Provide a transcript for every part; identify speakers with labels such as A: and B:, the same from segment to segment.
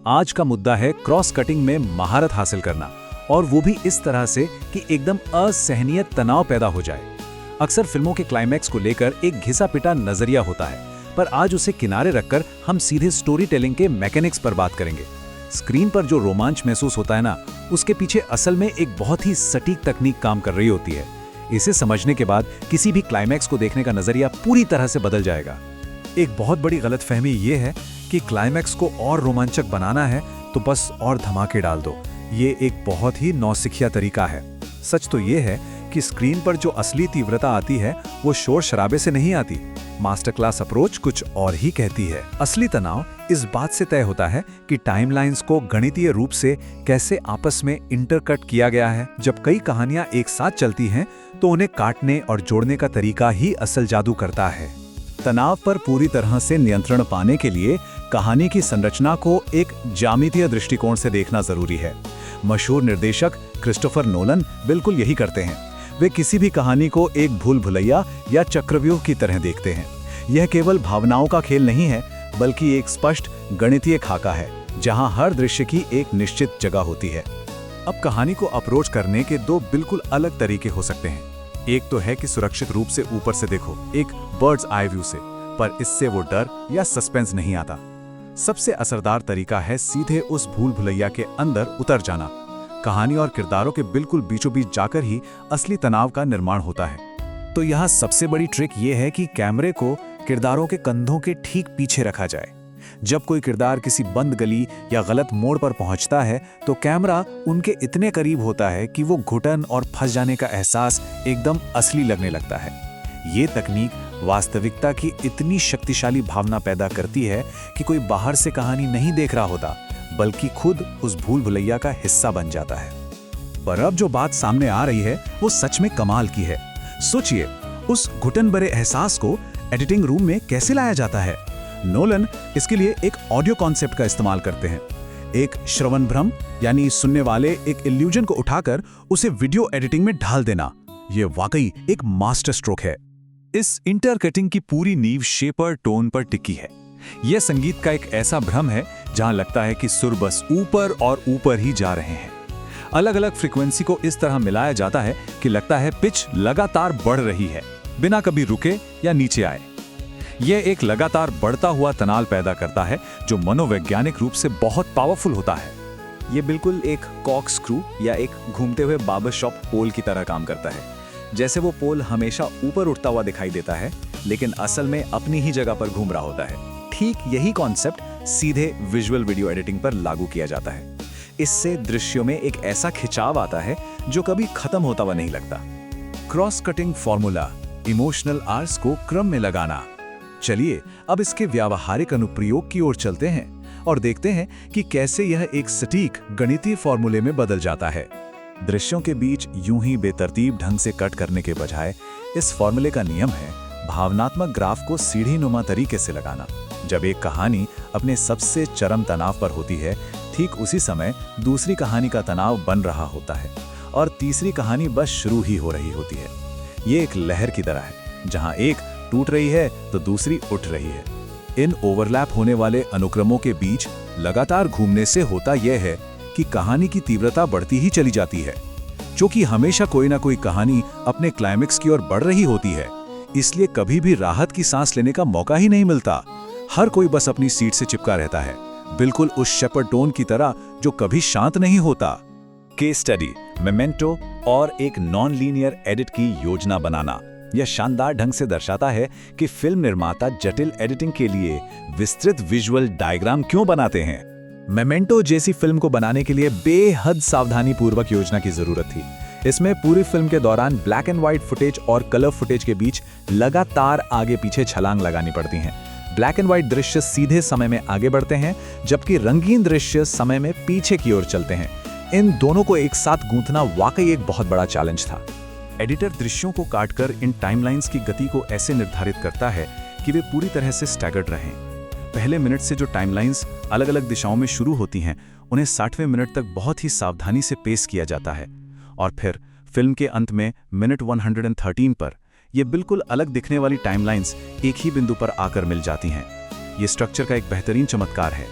A: आज का मुद्दा है क्रॉस कटिंग में महारत हासिल करना, और वो भी इस तरह से कि एकदम असहनीय तनाव पैदा हो जाए। अक्सर फिल्मों के क्लाइमैक्स को लेकर एक घिसा पिटा नजरिया होता है, पर आज उसे किनारे रखकर हम सीधे स्टोरी टेलिंग के मैकेनिक्स पर बात करेंगे। स्क्रीन पर जो रोमांच महसूस होता है ना, उसके पीछे असल में एक बहुत ही सटीक तकनीक काम कर रही होती है। इसे समझने के बाद किसी भी क्लाइमैक्स को देखने का नजरिया पूरी तरह से बदल जाएगा।
B: एक बहुत बड़ी गलतफहमी ये है कि क्लाइमैक्स को और रोमांचक बनाना है तो बस और धमाके डाल दो। ये एक बहुत ही नौसिखिया तरीका है। सच तो ये है कि स्क्रीन पर जो असली तीव्रता आती है वो शोर शराबे से नहीं आती। मास्टर क्लास अप्रोच कुछ और ही कहती है। असली तनाव इस बात से तय होता है कि टाइमलाइंस को गणितीय रूप से कैसे आपस में इंटरकट किया गया है। जब कई कहानियां एक साथ चलती हैं तो उन्हें काटने और जोड़ने का तरीका ही असल जादू करता है।
A: तनाव पर पूरी तरह से नियंत्रण पाने के लिए कहानी की संरचना को एक ज्यामितीय दृष्टिकोण से देखना जरूरी है। मशहूर निर्देशक क्रिस्टोफर नोलन बिल्कुल यही करते हैं। वे किसी भी कहानी को एक भूल भुलैया या चक्रव्यूह की तरह देखते हैं। यह केवल भावनाओं का खेल नहीं है, बल्कि एक स्पष्ट गणितीय खाका है, जहां हर दृश्य की एक निश्चित जगह होती है।
B: अब कहानी को अप्रोच करने के दो बिल्कुल अलग तरीके हो सकते हैं। एक तो है कि सुरक्षित रूप से ऊपर से देखो, एक बर्ड्स आई व्यू से, पर इससे वो डर या सस्पेंस नहीं आता। सबसे असरदार तरीका है सीधे उस भूल भुलैया के अंदर उतर जाना। कहानी और किरदारों के बिल्कुल बीचों बीच जाकर ही असली तनाव का निर्माण होता है।
A: तो यहाँ सबसे बड़ी ट्रिक ये है कि कैमरे को किरदारों के कंधों के ठीक पीछे रखा जाए। जब कोई किरदार किसी बंद गली या गलत मोड़ पर पहुंचता है तो कैमरा उनके इतने करीब होता है कि वो घुटन और फंस जाने का एहसास एकदम असली लगने लगता है। ये तकनीक वास्तविकता की इतनी शक्तिशाली भावना पैदा करती है कि कोई बाहर से कहानी नहीं देख रहा होता, बल्कि खुद उस भूल भुलैया का हिस्सा बन जाता है।
B: पर अब जो बात सामने आ रही है वो सच में कमाल की है। सोचिए, उस घुटन भरे एहसास को एडिटिंग रूम में कैसे लाया जाता है। नोलन इसके लिए एक ऑडियो कॉन्सेप्ट का इस्तेमाल करते हैं। एक श्रवण भ्रम यानी सुनने वाले एक इल्यूजन को उठाकर उसे वीडियो एडिटिंग में ढाल देना, यह वाकई एक मास्टर स्ट्रोक है।
A: इस इंटरकटिंग की पूरी नींव शेपर टोन पर टिकी है। यह संगीत का एक ऐसा भ्रम है जहां लगता है कि सुर बस ऊपर और ऊपर ही जा रहे हैं। अलग अलग फ्रीक्वेंसी को इस तरह मिलाया जाता है कि लगता है पिच लगातार बढ़ रही है, बिना कभी रुके या नीचे आए। यह एक लगातार बढ़ता हुआ तनाव पैदा करता है जो मनोवैज्ञानिक रूप से बहुत पावरफुल होता है।
C: यह बिल्कुल एक कॉक स्क्रू या एक घूमते हुए बार्बर शॉप पोल की तरह काम करता है। जैसे वो पोल हमेशा ऊपर उठता हुआ दिखाई देता है, लेकिन असल में अपनी ही जगह पर घूम रहा होता है। ठीक यही कॉन्सेप्ट सीधे विजुअल वीडियो एडिटिंग पर लागू किया जाता है। इससे दृश्यों में एक ऐसा खिंचाव आता है जो कभी खत्म होता हुआ नहीं लगता।
A: Cross cutting formula, emotional arcs को क्रम में लगाना। चलिए अब इसके व्यावहारिक अनुप्रयोग की ओर चलते हैं और देखते हैं कि कैसे यह एक सटीक गणितीय फॉर्मूले में बदल जाता है। दृश्यों के बीच यूं ही बेतरतीब ढंग से कट करने के बजाय इस फॉर्मूले का नियम है भावनात्मक ग्राफ को सीढ़ीनुमा तरीके से लगाना। जब एक कहानी अपने सबसे चरम तनाव पर होती है, ठीक उसी समय दूसरी कहानी का तनाव बन रहा होता है और तीसरी कहानी बस शुरू ही हो रही होती है। ये एक लहर की तरह है, जहां एक टूट रही है तो दूसरी उठ रही है। इन ओवरलैप होने वाले अनुक्रमों के बीच लगातार घूमने से होता यह है कि कहानी की तीव्रता बढ़ती ही चली जाती है। क्योंकि हमेशा कोई ना कोई कहानी अपने क्लाइमेक्स की ओर बढ़ रही होती है, इसलिए कभी भी राहत की सांस लेने का मौका ही नहीं मिलता। हर कोई बस अपनी सीट से चिपका रहता है, बिल्कुल उस शेपर्ड टोन की तरह जो कभी शांत नहीं होता। केस स्टडी, मेमेंटो और एक नॉन लीनियर एडिट की योजना बनाना। यह शानदार ढंग से दर्शाता है कि फिल्म निर्माता जटिल एडिटिंग के लिए विस्तृत विजुअल डायग्राम क्यों बनाते हैं।
C: मेमेंटो जैसी फिल्म को बनाने के लिए बेहद सावधानी पूर्वक योजना की जरूरत थी। इसमें पूरी फिल्म के दौरान ब्लैक एंड व्हाइट फुटेज और कलर फुटेज के बीच लगातार आगे पीछे छलांग लगानी पड़ती हैं। ब्लैक एंड व्हाइट दृश्य सीधे समय में आगे बढ़ते हैं, जबकि रंगीन दृश्य समय में पीछे की ओर चलते हैं। इन दोनों को एक साथ गूंथना वाकई एक बहुत बड़ा चैलेंज था।
B: एडिटर दृश्यों को काटकर इन टाइमलाइंस की गति को ऐसे निर्धारित करता है कि वे पूरी तरह से स्टैगर्ड रहें। पहले मिनट से जो टाइमलाइंस अलग अलग दिशाओं में शुरू होती हैं, उन्हें 60वें मिनट तक बहुत ही सावधानी से पेश किया जाता है, और फिर फिल्म के अंत में मिनट 113 पर ये बिल्कुल अलग दिखने वाली टाइमलाइंस एक ही बिंदु पर आकर मिल जाती हैं। ये स्ट्रक्चर का एक बेहतरीन चमत्कार है।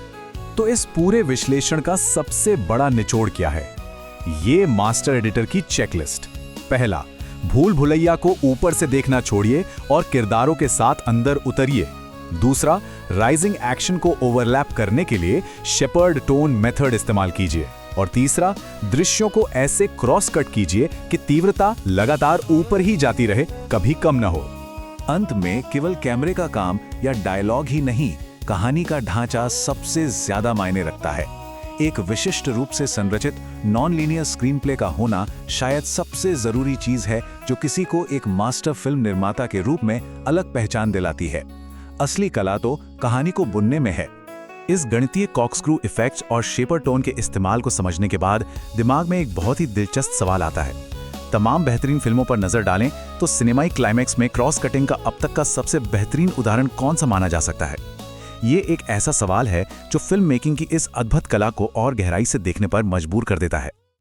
C: तो इस पूरे विश्लेषण का सबसे बड़ा निचोड़ क्या है? ये मास्टर एडिटर की चेकलिस्ट। पहला, भूल भुलैया को ऊपर से देखना छोड़िए और किरदारों के साथ अंदर उतरिए। दूसरा, राइजिंग एक्शन को ओवरलैप करने के लिए शेपर्ड टोन मेथड इस्तेमाल कीजिए। और तीसरा, दृश्यों को ऐसे क्रॉस कट कीजिए कि तीव्रता लगातार ऊपर ही जाती रहे, कभी कम न हो। अंत में केवल कैमरे का काम या डायलॉग ही नहीं, कहानी का ढांचा सबसे ज्यादा मायने रखता है। एक विशिष्ट रूप से संरचित नॉन लीनियर स्क्रीन प्ले का होना शायद सबसे जरूरी चीज है जो किसी को एक मास्टर फिल्म निर्माता के रूप में अलग पहचान दिलाती है। असली कला तो कहानी को बुनने में है। इस गणितीय कॉर्कस्क्रू इफेक्ट्स और शेपर टोन के इस्तेमाल को समझने के बाद दिमाग में एक बहुत ही दिलचस्प सवाल आता है। तमाम बेहतरीन फिल्मों पर नजर डालें तो सिनेमाई क्लाइमैक्स में क्रॉस कटिंग का अब तक का सबसे बेहतरीन उदाहरण कौन सा माना जा सकता है? ये एक ऐसा सवाल है जो फिल्म मेकिंग की इस अद्भुत कला को और गहराई से देखने पर मजबूर कर देता है।